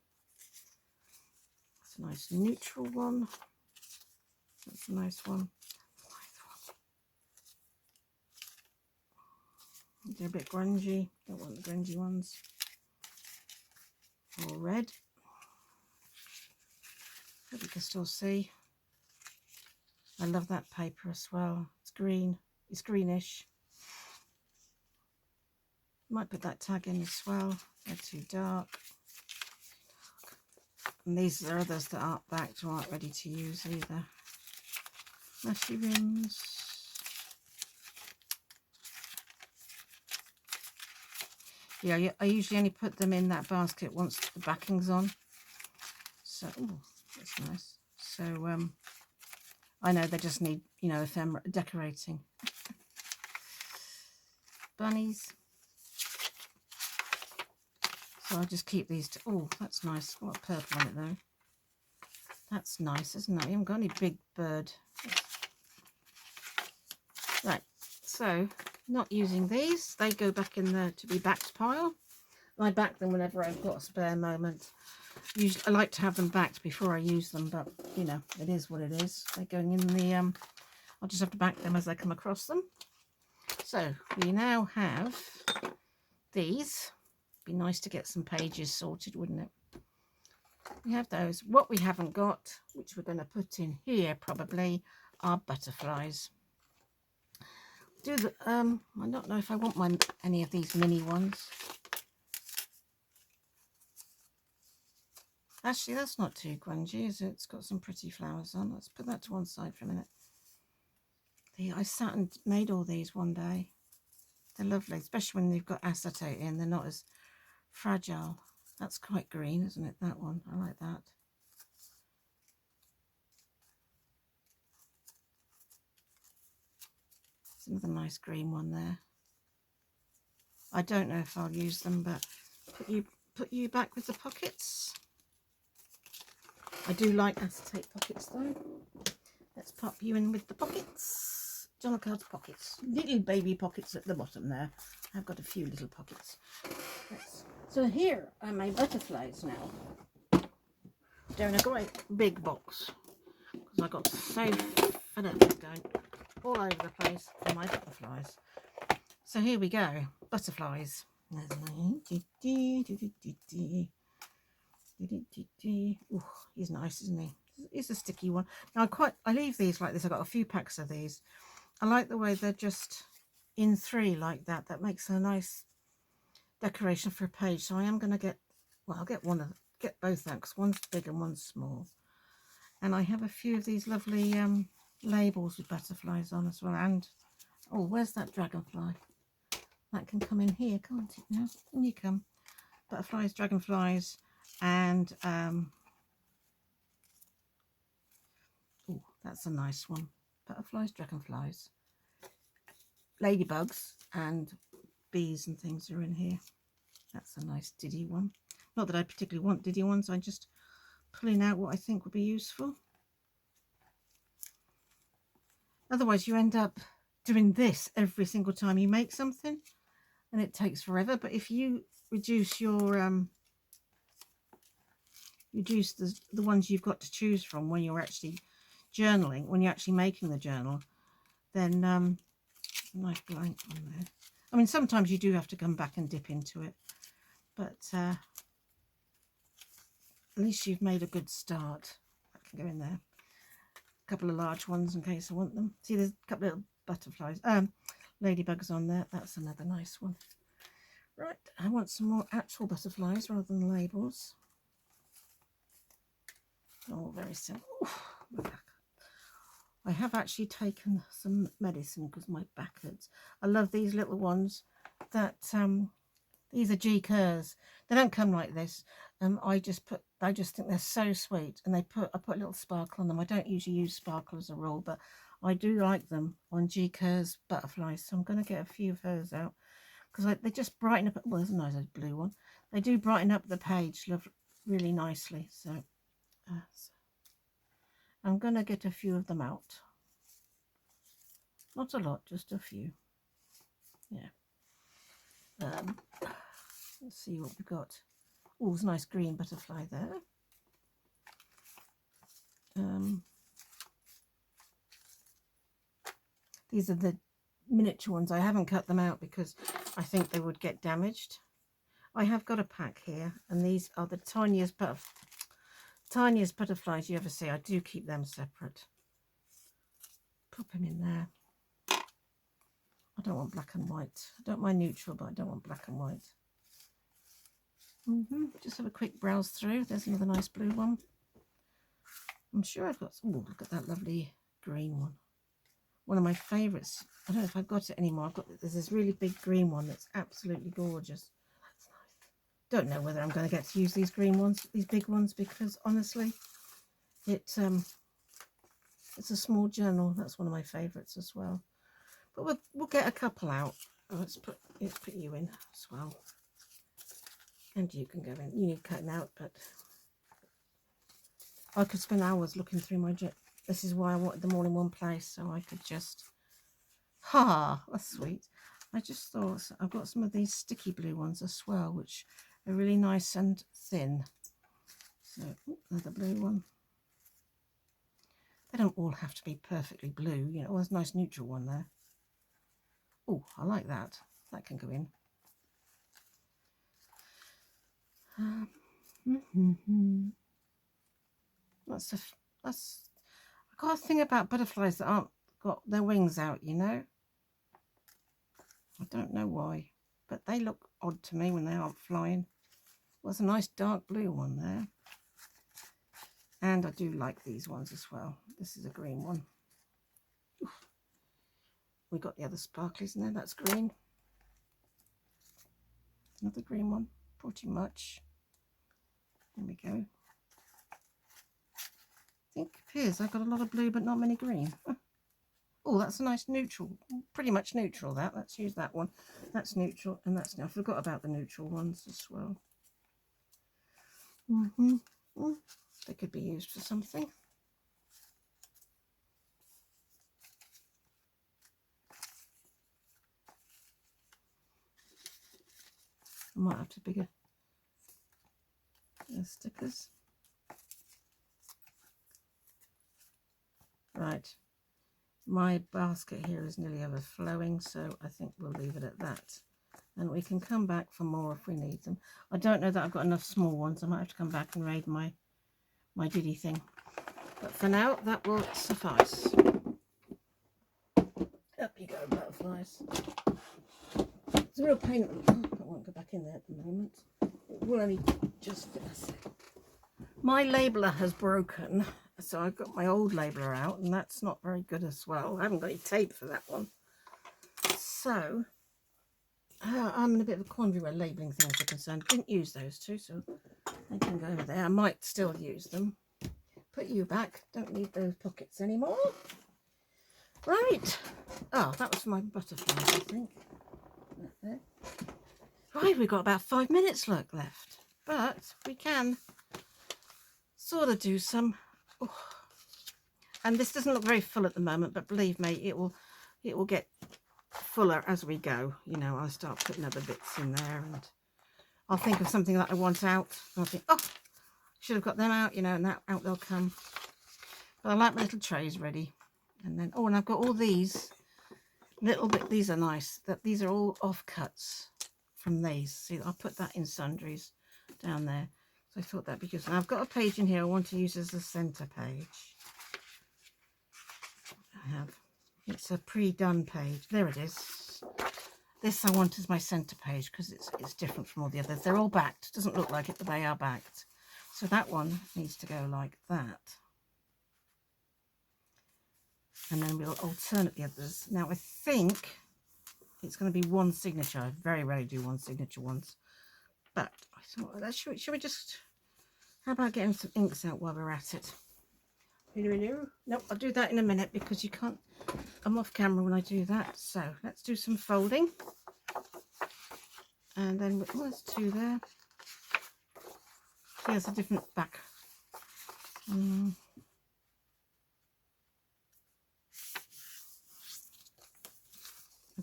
That's a nice neutral one. That's a nice one. They're a bit grungy. Don't want the grungy ones. Or red. Hope you can still see. I love that paper as well. It's green. It's greenish. Might put that tag in as well. They're too dark. And these are others that aren't backed or aren't ready to use either. Mushy rims. Yeah, I usually only put them in that basket once the backing's on. So, ooh, that's nice. So, I know they just need, you know, ephemera decorating. Bunnies. So I'll just keep these. Oh, that's nice. Got a purple on it though. That's nice, isn't it? I haven't got any big bird. Right. So not using these. They go back in the to be backed pile. I back them whenever I've got a spare moment. Usually, I like to have them backed before I use them, but you know, it is what it is. They're going in the. I'll just have to back them as I come across them. So we now have these. Be nice to get some pages sorted, wouldn't it? We have those. What we haven't got, which we're going to put in here probably, are butterflies. Do the I don't know if I want any of these mini ones. Actually, that's not too grungy, is it? It's got some pretty flowers on. Let's put that to one side for a minute. I sat and made all these one day. They're lovely, especially when they've got acetate in. They're not as fragile. That's quite green, isn't it? That one. I like that. There's another nice green one there. I don't know if I'll use them, but put you back with the pockets. I do like acetate pockets though. Let's pop you in with the pockets. Journal cards pockets. Little baby pockets at the bottom there. I've got a few little pockets. So here are my butterflies now. They're in a great big box because I got so fed up with going all over the place for my butterflies. So here we go. Butterflies. Ooh, he's nice, isn't he? He's a sticky one. Now I leave these like this. I've got a few packs of these. I like the way they're just in three like that. That makes a nice decoration for a page. So I am going to get, well, I'll get both out because one's big and one's small. And I have a few of these lovely labels with butterflies on as well. And oh, where's that dragonfly? That can come in here, can't it? Now, in you come. Butterflies, dragonflies, and oh, that's a nice one. Butterflies, dragonflies, ladybugs, and bees and things are in here. That's a nice diddy one. Not that I particularly want diddy ones. I'm just pulling out what I think would be useful. Otherwise, you end up doing this every single time you make something, and it takes forever. But if you reduce your the ones you've got to choose from when you're actually journaling, when you're actually making the journal, then a nice blank one there. I mean, sometimes you do have to come back and dip into it, but at least you've made a good start. That can go in there. A couple of large ones in case I want them. See, there's a couple of butterflies, ladybugs on there. That's another nice one. Right, I want some more actual butterflies rather than labels. Oh, very simple. I have actually taken some medicine because my back hurts. I love these little ones that these are G Kerrs. They don't come like this. I just think they're so sweet, and I put a little sparkle on them. I don't usually use sparkle as a rule, but I do like them on G Kerrs butterflies, so I'm going to get a few of hers out because they just brighten up. Well, there's a nice blue one. They do brighten up the page really nicely. So I'm going to get a few of them out. Not a lot, just a few. Yeah. Let's see what we've got. Oh, there's a nice green butterfly there. These are the miniature ones. I haven't cut them out because I think they would get damaged. I have got a pack here, and these are the tiniest butterflies you ever see. I do keep them separate. Pop them in there. I don't want black and white. I don't mind neutral, but I don't want black and white. Just have a quick browse through. There's another nice blue one. I'm sure I've got... Oh, look at that lovely green one. One of my favourites. I don't know if I've got it anymore. There's this really big green one that's absolutely gorgeous. That's nice. Don't know whether I'm going to get to use these green ones, these big ones, because honestly, it's a small journal. That's one of my favourites as well. But we'll get a couple out. Oh, let's put you in as well. And you can go in. You need cutting out, but I could spend hours looking through my jet. This is why I wanted them all in one place, so I could just... Ha! That's sweet. I just thought I've got some of these sticky blue ones as well, which are really nice and thin. So, another blue one. They don't all have to be perfectly blue, you know. Oh, there's a nice neutral one there. Oh, I like that. That can go in. I got a thing about butterflies that aren't got their wings out, you know. I don't know why, but they look odd to me when they aren't flying. Well, there's a nice dark blue one there. And I do like these ones as well. This is a green one. Oof. We got the other sparklies in there. That's green. Another green one, pretty much. There we go. I think it appears I've got a lot of blue but not many green. Oh, that's a nice neutral, pretty much neutral that. Let's use that one. That's neutral, and that's... I forgot about the neutral ones as well. They could be used for something. I might have to bigger stickers. Right, my basket here is nearly overflowing, so I think we'll leave it at that, and we can come back for more if we need them. I don't know that I've got enough small ones. I might have to come back and raid my diddy thing, but for now that will suffice. Up you go, butterflies. It's a real pain. I won't go back in there at the moment. It will only just fit us. My labeler has broken, so I've got my old labeler out, and that's not very good as well. I haven't got any tape for that one. So I'm in a bit of a quandary where labelling things are concerned. Didn't use those two, so they can go over there. I might still use them. Put you back. Don't need those pockets anymore. Right. Oh, that was for my butterflies, I think. There. Right, we've got about 5 minutes left, but we can sort of do some. Oh. And this doesn't look very full at the moment, but believe me, it will get fuller as we go. You know, I'll start putting other bits in there, and I'll think of something that I want out, and I'll think, oh, should have got them out, you know, and that out they'll come. But I like my little trays ready. And then, oh, and I've got all these little bit. These are nice. These are all offcuts from these. See, I'll put that in sundries down there. So I thought that'd be good. And I've got a page in here I want to use as a centre page. I have. It's a pre-done page. There it is. This I want as my centre page because it's different from all the others. They're all backed. It doesn't look like it, but they are backed. So that one needs to go like that. and then we'll alternate the others. Now I think it's going to be one signature. I very rarely do one signature ones, but I thought, should we just, how about getting some inks out while we're at it? Nope, I'll do that in a minute because you can't, I'm off camera when I do that. So let's do some folding. And then, oh, there's two there. Here's a different back. I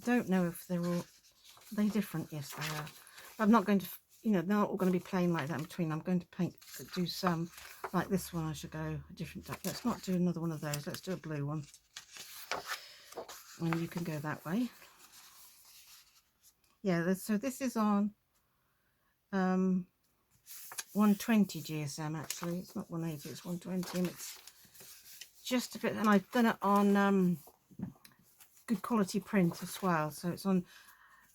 don't know if they're all, are they different? Yes, they are. I'm not going to, you know, they're not all going to be plain like that in between. I'm going to do some, like this one, I should go a different, let's not do another one of those. Let's do a blue one. And you can go that way. Yeah, so this is on 120 GSM actually. It's not 180, it's 120, and it's just a bit, and I've done it on good quality print as well. So it's on,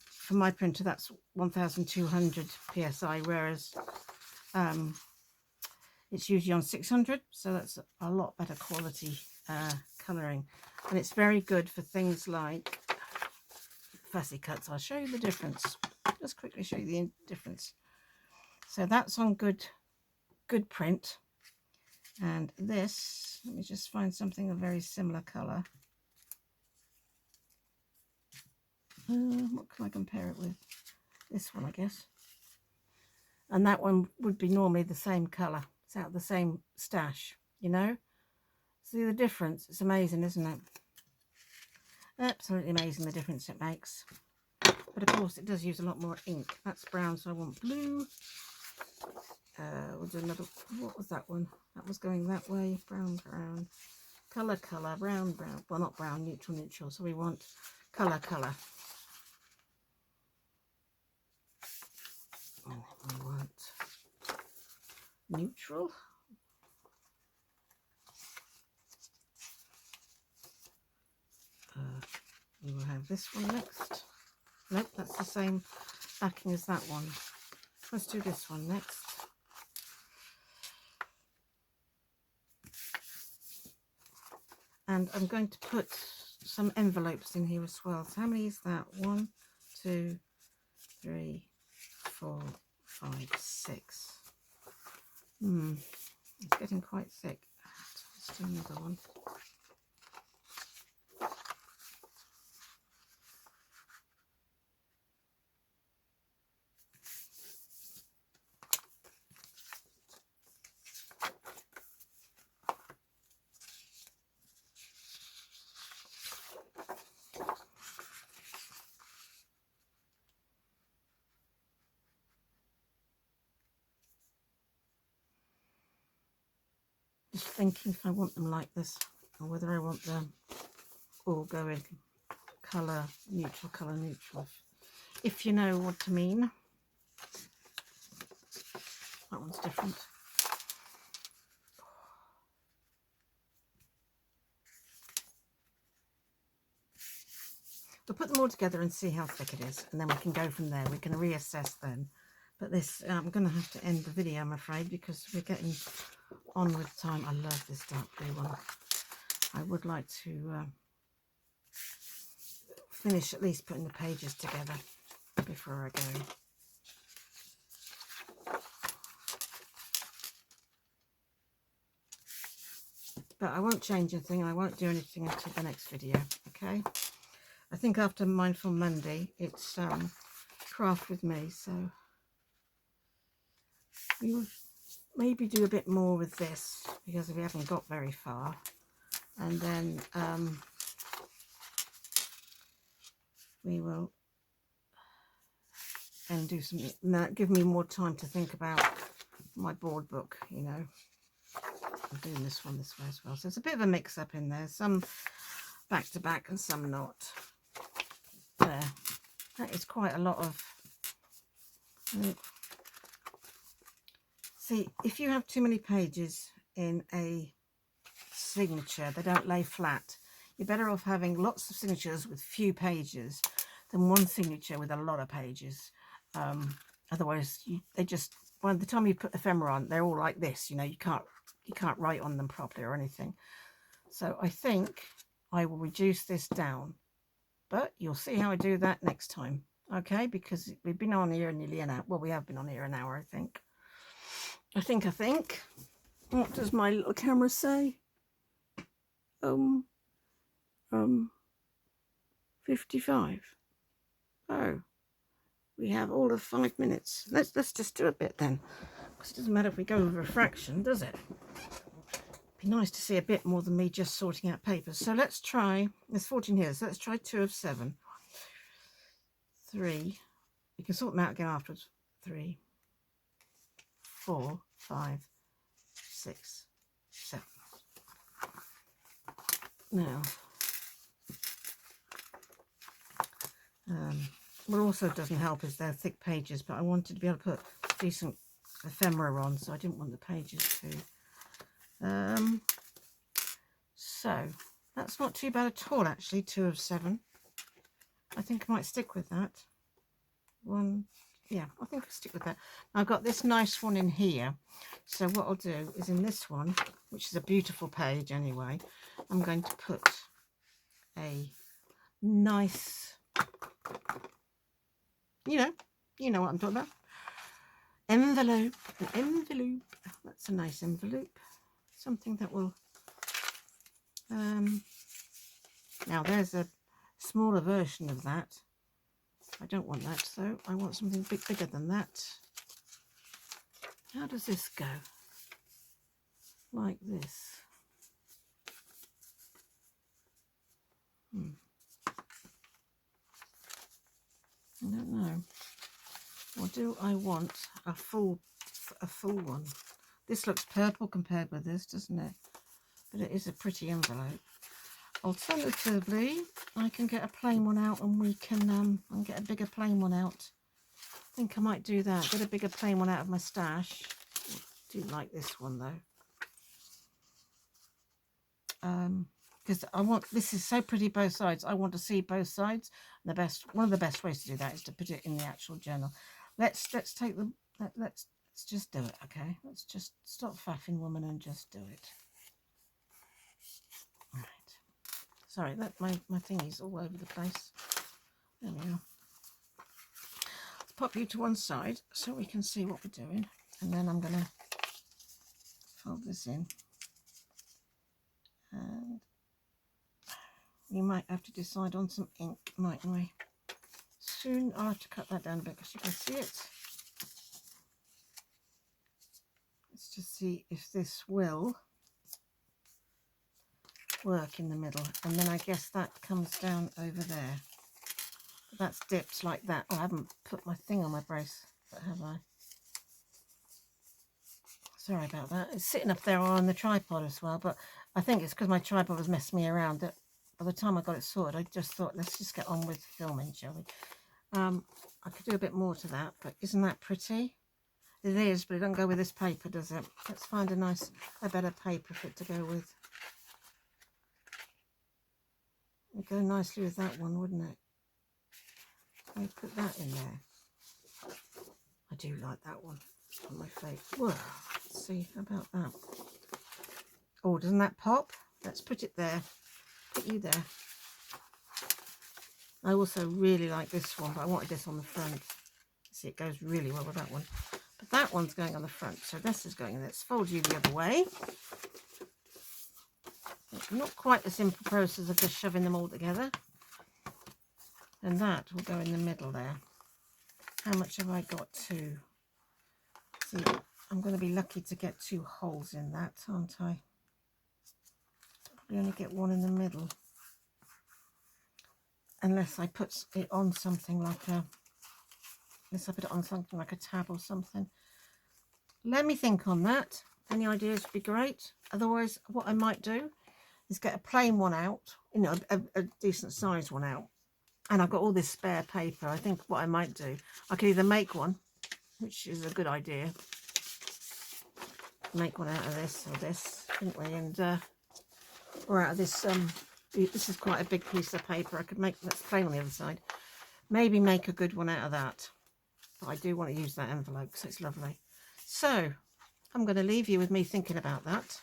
for my printer, that's 1200 PSI, whereas it's usually on 600, so that's a lot better quality colouring. And it's very good for things like fussy cuts. I'll show you the difference. Just quickly show you the difference. So that's on good print. And this, let me just find something a very similar colour. What can I compare it with? This one, I guess. And that one would be normally the same colour. It's out of the same stash, you know. See the difference? It's amazing, isn't it? Absolutely amazing the difference it makes. But of course it does use a lot more ink. That's brown, so I want blue. We'll do another, what was that one? That was going that way. Brown, brown. Colour, colour. Brown, brown. Well, not brown, neutral, neutral. So we want colour, colour. And then we want neutral. We will have this one next. Nope, that's the same backing as that one. Let's do this one next. And I'm going to put some envelopes in here as well. So how many is that? 1, 2, 3, 4, 5, 6. It's getting quite thick. Let's do another one. Just thinking if I want them like this or whether I want them all going colour neutral, if you know what I mean. That one's different. We'll put them all together and see how thick it is, and then we can go from there. We can reassess then. But this, I'm going to have to end the video, I'm afraid, because we're getting on with time. I love this dark blue one. I would like to finish at least putting the pages together before I go. But I won't change anything. I won't do anything until the next video, okay? I think after Mindful Monday, it's craft with me, so we will maybe do a bit more with this because we haven't got very far, and then we will and do some, give me more time to think about my board book, you know. I'm doing this one this way as well, so it's a bit of a mix up in there, some back to back and some not. There, that is quite a lot of, see, if you have too many pages in a signature, they don't lay flat. You're better off having lots of signatures with few pages than one signature with a lot of pages. Otherwise they just, by the time you put ephemera on, they're all like this, you know. You can't write on them properly or anything. So I think I will reduce this down. But you'll see how I do that next time. Okay, because we've been on here nearly an hour. Well, we have been on here an hour, I think. I think. What does my little camera say? 55. Oh, we have all of 5 minutes. Let's just do a bit then, because it doesn't matter if we go over a fraction, does it? Be nice to see a bit more than me just sorting out papers. So let's try. There's 14 here, so let's try 2 of 7. 3. You can sort them out again afterwards. 3, 4, 5, 6, 7. Now, what also doesn't help is they're thick pages, but I wanted to be able to put decent ephemera on, so I didn't want the pages to. So that's not too bad at all, actually. 2 of 7. I think I might stick with that. 1, yeah, I think I'll stick with that. I've got this nice one in here, so what I'll do is in this one, which is a beautiful page anyway, I'm going to put a nice, you know what I'm talking about, envelope. An envelope, that's a nice envelope, something that will now there's a smaller version of that. I don't want that, so I want something bigger than that. How does this go? Like this. I don't know. Or do I want a full one? This looks purple compared with this, doesn't it? But it is a pretty envelope. Alternatively, I can get a plain one out, and we can get a bigger plain one out. I think I might do that. Get a bigger plain one out of my stash. I do like this one though. Because I want, this is so pretty both sides. I want to see both sides. One of the best ways to do that is to put it in the actual journal. Let's take the let's just do it, okay? Let's just stop faffing, woman, and just do it. Right. Sorry, that my thingy's all over the place. There we are. Let's pop you to one side so we can see what we're doing, and then I'm gonna fold this in. And we might have to decide on some ink, mightn't we? Soon I'll have to cut that down a bit because you can see it. Let's just see if this will work in the middle, and then I guess that comes down over there. That's dipped like that. Oh, I haven't put my thing on my brace, have I? Sorry about that. It's sitting up there on the tripod as well, but I think it's because my tripod was messing me around that by the time I got it sorted, I just thought, let's just get on with filming, shall we? I could do a bit more to that, but isn't that pretty? It is, but it doesn't go with this paper, does it? Let's find a better paper for it to go with. It'd go nicely with that one, wouldn't it? I put that in there. I do like that one. It's on my favourite. Well, let's see about that. Oh, doesn't that pop? Let's put it there. Put you there. I also really like this one, but I wanted this on the front. See, it goes really well with that one. But that one's going on the front, so this is going in. Let's fold you the other way. It's not quite a simple process of just shoving them all together. And that will go in the middle there. How much have I got to? See, I'm going to be lucky to get 2 holes in that, aren't I? Probably only get one in the middle. Unless I put it on something like a... Unless I put it on something like a tab or something. Let me think on that. Any ideas would be great. Otherwise, what I might do is get a plain one out, you know, a decent sized one out. And I've got all this spare paper. I think what I might do, I could either make one, which is a good idea. Make one out of this or this, couldn't we? And or out of this. This is quite a big piece of paper. I could make, that's plain on the other side. Maybe make a good one out of that. But I do want to use that envelope because it's lovely. So I'm going to leave you with me thinking about that.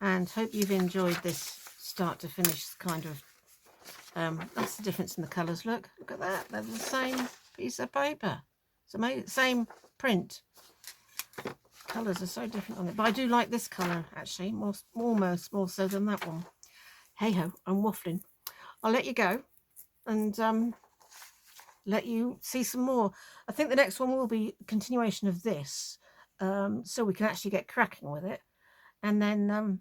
And hope you've enjoyed this start to finish kind of, that's the difference in the colours. Look at that. They're the same piece of paper. It's amazing. Same print. Colours are so different on it. But I do like this colour, actually, almost more so than that one. Hey-ho, I'm waffling. I'll let you go and let you see some more. I think the next one will be a continuation of this, so we can actually get cracking with it. And then,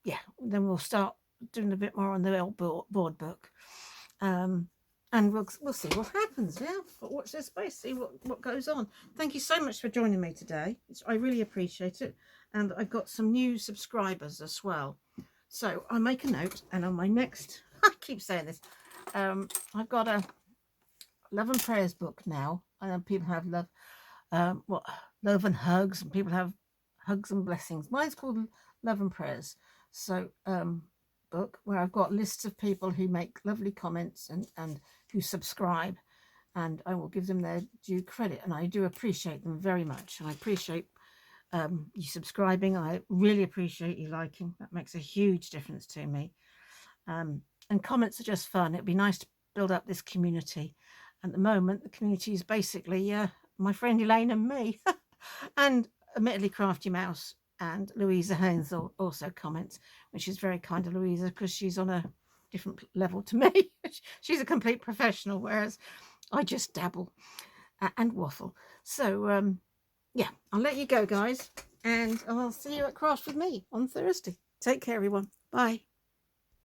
yeah, then we'll start doing a bit more on the old board book. And we'll see what happens now. But watch this space, see what goes on. Thank you so much for joining me today. I really appreciate it. And I've got some new subscribers as well. So I'll make a note, and on my next, I keep saying this, I've got a Love and Prayers book now. And people have love and hugs, and people have hugs and blessings. Mine's called Love and Prayers. So book where I've got lists of people who make lovely comments and who subscribe, and I will give them their due credit, and I do appreciate them very much. And I appreciate you subscribing. I really appreciate you liking. That makes a huge difference to me. And comments are just fun. It'd be nice to build up this community. At the moment, the community is basically my friend Elaine and me, and admittedly Crafty Mouse and Louisa Haynes also comments, which is very kind of Louisa because she's on a different level to me. She's a complete professional, whereas I just dabble and waffle. So yeah, I'll let you go, guys, and I'll see you at Craft with me on Thursday. Take care, everyone. Bye.